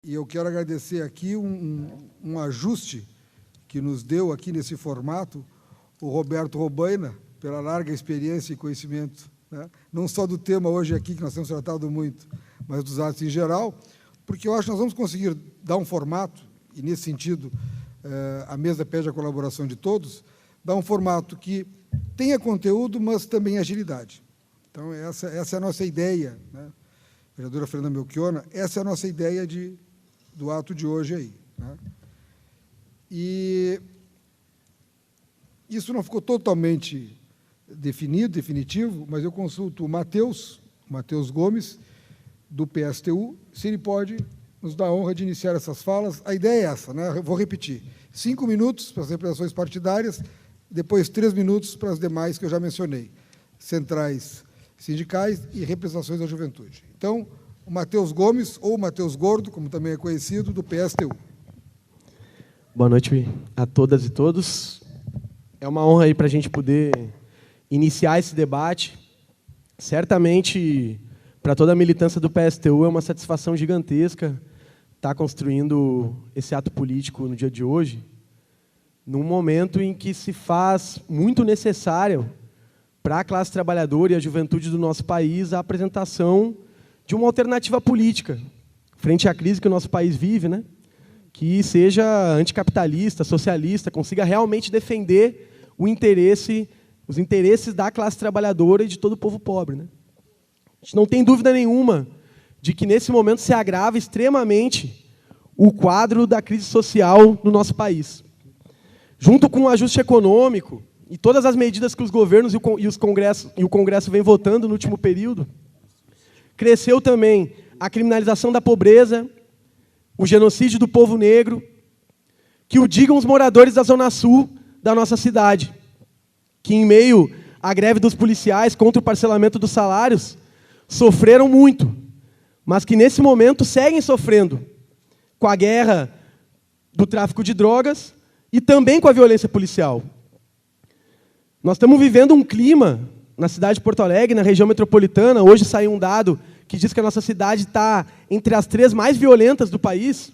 E eu quero agradecer aqui um ajuste que nos deu aqui nesse formato o Roberto Robaina, pela larga experiência e conhecimento, né? Não só do tema hoje aqui, que nós temos tratado muito, mas dos atos em geral, porque eu acho que nós vamos conseguir dar um formato, e nesse sentido a mesa pede a colaboração de todos, dar um formato que tenha conteúdo, mas também agilidade. Então, essa é a nossa ideia, né? Vereadora Fernanda Melchiona, essa é a nossa ideia do ato de hoje aí, né? E isso não ficou totalmente definitivo, mas eu consulto o Matheus Gomes, do PSTU, se ele pode nos dar a honra de iniciar essas falas. A ideia é essa, né? Eu vou repetir: 5 minutos para as representações partidárias, depois 3 minutos para as demais que eu já mencionei, centrais sindicais e representações da juventude. Então, o Matheus Gomes, ou Matheus Gordo, como também é conhecido, do PSTU. Boa noite a todas e todos. É uma honra aí para a gente poder iniciar esse debate. Certamente, para toda a militância do PSTU, é uma satisfação gigantesca estar construindo esse ato político no dia de hoje, num momento em que se faz muito necessário para a classe trabalhadora e a juventude do nosso país a apresentação de uma alternativa política frente à crise que o nosso país vive, né? Que seja anticapitalista, socialista, consiga realmente defender os interesses da classe trabalhadora e de todo o povo pobre, né? A gente não tem dúvida nenhuma de que, nesse momento, se agrava extremamente o quadro da crise social no nosso país. Junto com o ajuste econômico e todas as medidas que os governos e o Congresso vem votando no último período, cresceu também a criminalização da pobreza, o genocídio do povo negro, que o digam os moradores da Zona Sul da nossa cidade, que, em meio à greve dos policiais contra o parcelamento dos salários, sofreram muito, mas que, nesse momento, seguem sofrendo com a guerra do tráfico de drogas e também com a violência policial. Nós estamos vivendo um clima na cidade de Porto Alegre, na região metropolitana. Hoje saiu um dado que diz que a nossa cidade está entre as 3 mais violentas do país,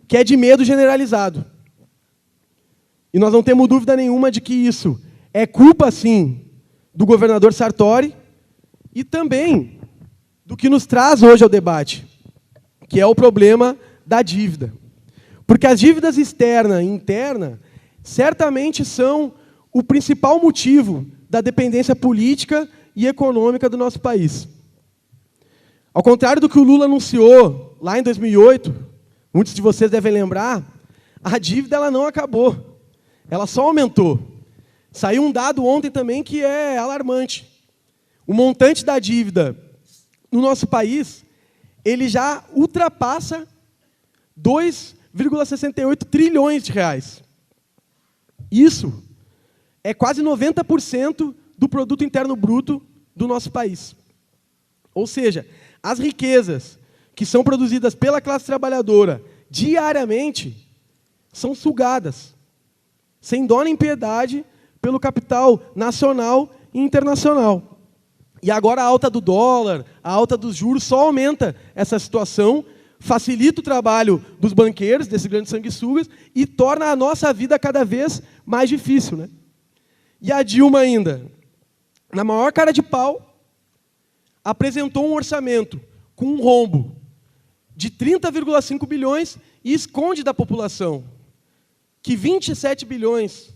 que é de medo generalizado. E nós não temos dúvida nenhuma de que isso é culpa, sim, do governador Sartori e também do que nos traz hoje ao debate, que é o problema da dívida. Porque as dívidas externa e interna certamente são o principal motivo da dependência política e econômica do nosso país. Ao contrário do que o Lula anunciou lá em 2008, muitos de vocês devem lembrar, a dívida ela não acabou, ela só aumentou. Saiu um dado ontem também que é alarmante. O montante da dívida no nosso país, ele já ultrapassa 2,68 trilhões de reais. Isso é quase 90% do produto interno bruto do nosso país. Ou seja, as riquezas que são produzidas pela classe trabalhadora diariamente são sugadas, sem dó nem piedade, pelo capital nacional e internacional. E agora a alta do dólar, a alta dos juros só aumenta essa situação, facilita o trabalho dos banqueiros, desses grandes sanguessugas, e torna a nossa vida cada vez mais difícil, né? E a Dilma ainda, na maior cara de pau, apresentou um orçamento com um rombo de 30,5 bilhões e esconde da população que 27 bilhões,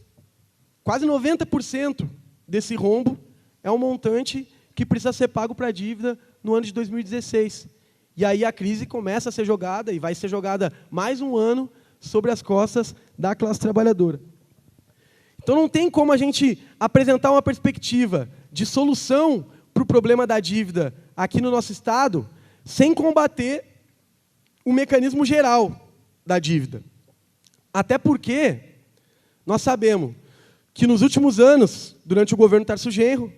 quase 90% desse rombo, é um montante que precisa ser pago para a dívida no ano de 2016. E aí a crise começa a ser jogada, e vai ser jogada mais um ano, sobre as costas da classe trabalhadora. Então não tem como a gente apresentar uma perspectiva de solução para o problema da dívida aqui no nosso Estado sem combater o mecanismo geral da dívida. Até porque nós sabemos que nos últimos anos, durante o governo Tarso Genro,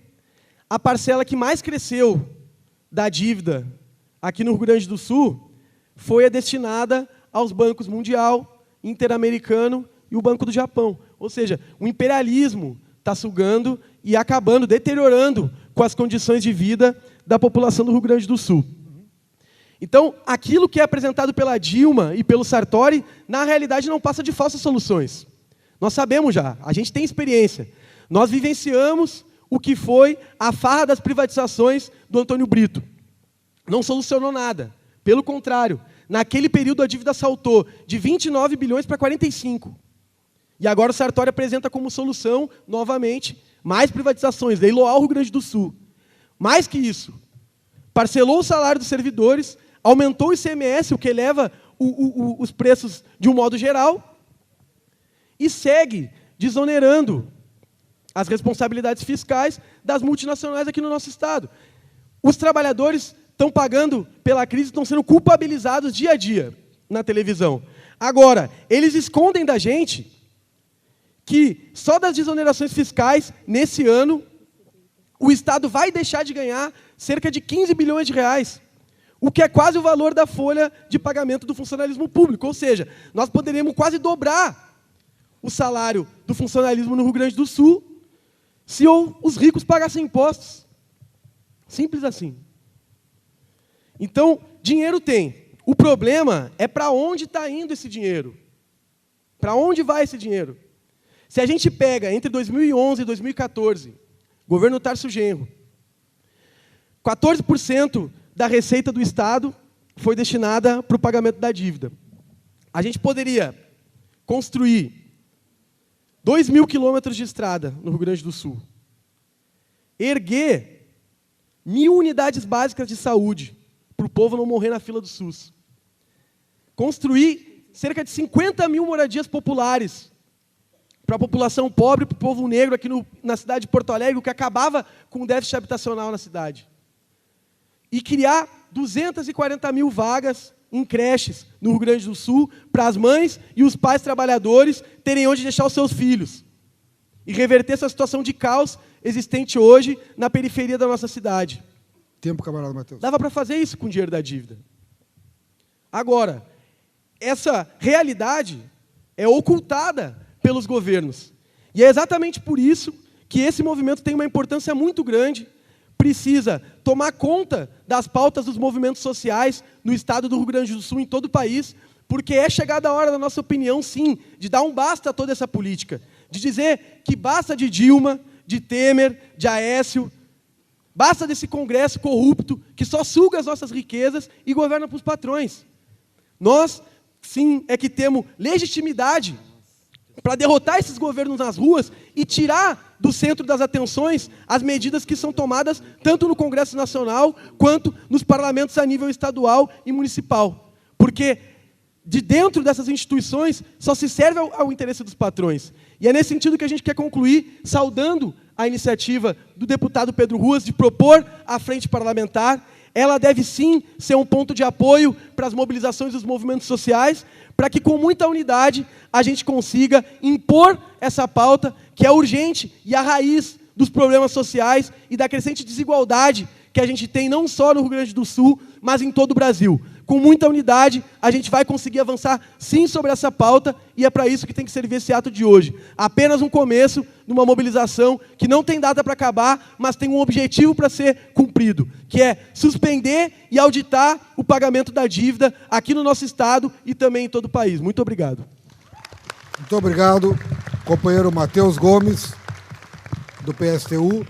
a parcela que mais cresceu da dívida aqui no Rio Grande do Sul foi a destinada aos bancos Mundial, Interamericano e o Banco do Japão. Ou seja, o imperialismo está sugando e acabando, deteriorando com as condições de vida da população do Rio Grande do Sul. Então, aquilo que é apresentado pela Dilma e pelo Sartori, na realidade não passa de falsas soluções. Nós sabemos já, a gente tem experiência. Nós vivenciamos o que foi a farra das privatizações do Antônio Brito. Não solucionou nada. Pelo contrário, naquele período a dívida saltou de 29 bilhões para 45. E agora o Sartori apresenta como solução, novamente, mais privatizações, leiloar o Rio Grande do Sul. Mais que isso, parcelou o salário dos servidores, aumentou o ICMS, o que eleva os preços de um modo geral, e segue desonerando as responsabilidades fiscais das multinacionais aqui no nosso Estado. Os trabalhadores estão pagando pela crise, estão sendo culpabilizados dia a dia na televisão. Agora, eles escondem da gente que só das desonerações fiscais, nesse ano, o Estado vai deixar de ganhar cerca de 15 bilhões de reais, o que é quase o valor da folha de pagamento do funcionalismo público. Ou seja, nós poderíamos quase dobrar o salário do funcionalismo no Rio Grande do Sul se os ricos pagassem impostos. Simples assim. Então, dinheiro tem. O problema é para onde está indo esse dinheiro. Para onde vai esse dinheiro? Se a gente pega entre 2011 e 2014, governo Tarso Genro, 14% da receita do Estado foi destinada para o pagamento da dívida. A gente poderia construir 2.000 quilômetros de estrada no Rio Grande do Sul, erguer 1.000 unidades básicas de saúde para o povo não morrer na fila do SUS, construir cerca de 50.000 moradias populares para a população pobre, para o povo negro aqui na cidade de Porto Alegre, o que acabava com o déficit habitacional na cidade. E criar 240.000 vagas em creches no Rio Grande do Sul para as mães e os pais trabalhadores terem onde deixar os seus filhos. E reverter essa situação de caos existente hoje na periferia da nossa cidade. Tempo, camarada Matheus. Dava para fazer isso com o dinheiro da dívida. Agora, essa realidade é ocultada pelos governos. E é exatamente por isso que esse movimento tem uma importância muito grande, precisa tomar conta das pautas dos movimentos sociais no estado do Rio Grande do Sul, em todo o país, porque é chegada a hora, na nossa opinião, sim, de dar um basta a toda essa política, de dizer que basta de Dilma, de Temer, de Aécio, basta desse Congresso corrupto que só suga as nossas riquezas e governa para os patrões. Nós, sim, é que temos legitimidade para derrotar esses governos nas ruas e tirar do centro das atenções as medidas que são tomadas tanto no Congresso Nacional quanto nos parlamentos a nível estadual e municipal. Porque de dentro dessas instituições só se serve ao interesse dos patrões. E é nesse sentido que a gente quer concluir saudando a iniciativa do deputado Pedro Ruas de propor a frente parlamentar. Ela deve sim ser um ponto de apoio para as mobilizações dos movimentos sociais, para que com muita unidade a gente consiga impor essa pauta que é urgente e a raiz dos problemas sociais e da crescente desigualdade que a gente tem não só no Rio Grande do Sul, mas em todo o Brasil. Com muita unidade, a gente vai conseguir avançar sim sobre essa pauta e é para isso que tem que servir esse ato de hoje. Apenas um começo de uma mobilização que não tem data para acabar, mas tem um objetivo para ser cumprido, que é suspender e auditar o pagamento da dívida aqui no nosso estado e também em todo o país. Muito obrigado. Muito obrigado, companheiro Matheus Gomes, do PSTU.